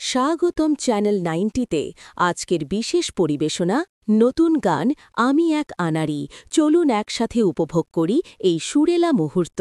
স্বাগতম চ্যানেল 90-তে। আজকের বিশেষ পরিবেশনা নতুন গান আমি এক আনাড়ি। চলুন একসাথে উপভোগ করি এই সুরেলা মুহূর্ত।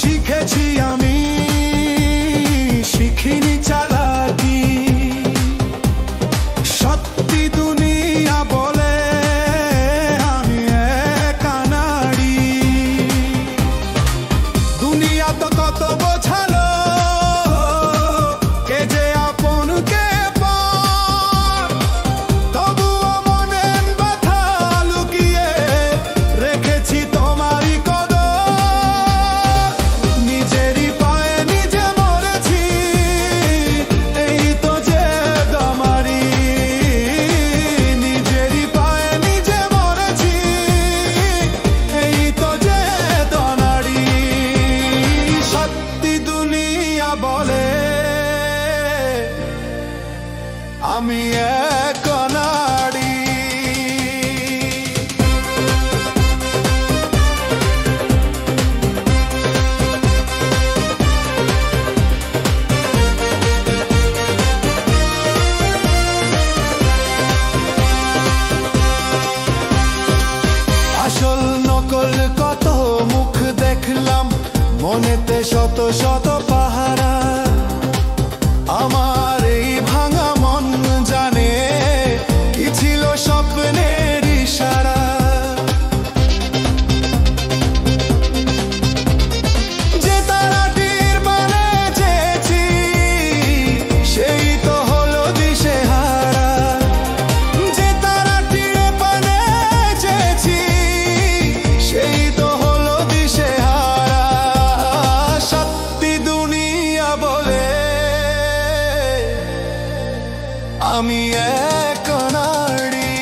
শিখেছি আমি, শিখিনি চালাকি। সত্যি দুনিয়া বলে আমি এক আনাড়ি। দুনিয়া তো কত বোঝালো, কে যে আপন কে পর। তবুও মনের ব্যথা লুকিয়ে রেখেছি তোমারই আমি এক আনাড়ি। আসল নকল কত মুখ দেখলাম, মনেতে শত শত পাহারা। আমার এই ভাঙা মন জানে কি ছিল স্বপ্নের ইশারা। যে তারাটির মানে চেয়েছি সেই তো হলো দিশেহারা। যে তারাটির মানে চেয়েছি সেই তো হলো দিশেহারা। সত্যি দুনিয়া বলে আমি এক আনাড়ি।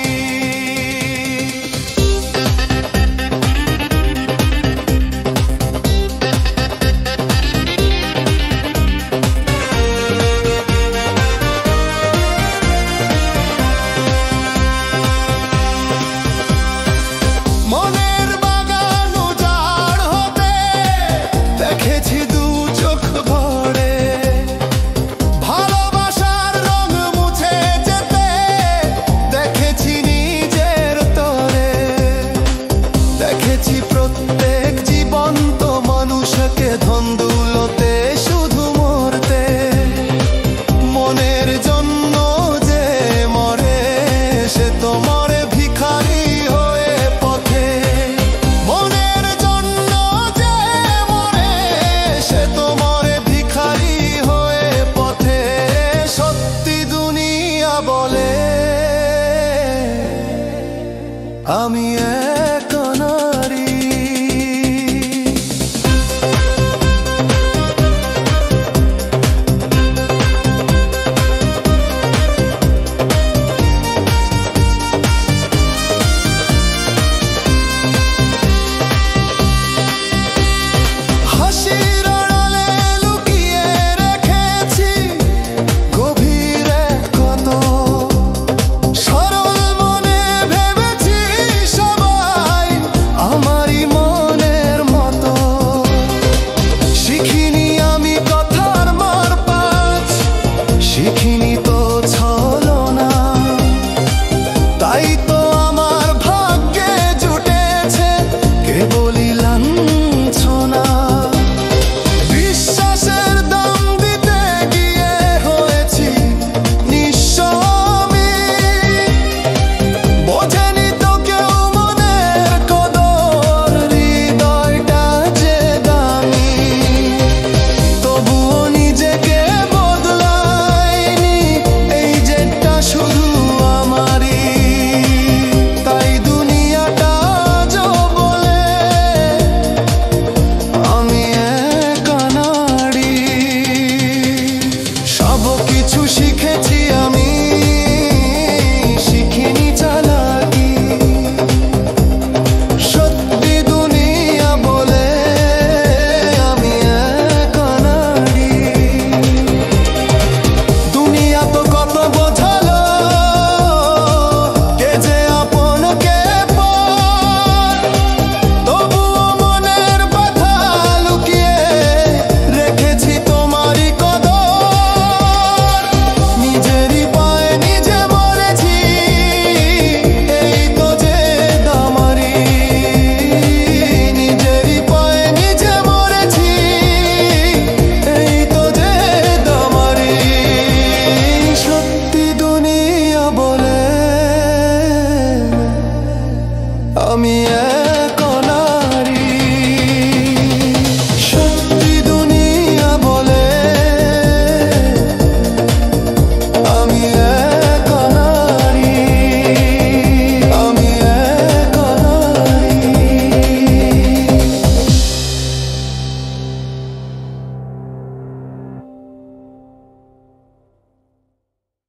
মনের বাগান উজাড় হতে দেখেছি দু চোখ ভরে। ভালোবাসার রং মুছে যেতে দেখেছি নিজের তরে। দেখেছি প্রত্যেক জীবন্ত মানুষকে ধন্দুলতে শুধু মরতে। মনের জন্য যে মরে সে তো মরে ভিখারি হয়ে পথে। মনের জন্য যে মরে সে তো মরে ভিখারি হয়ে পথে। সত্যি দুনিয়া বলে আমি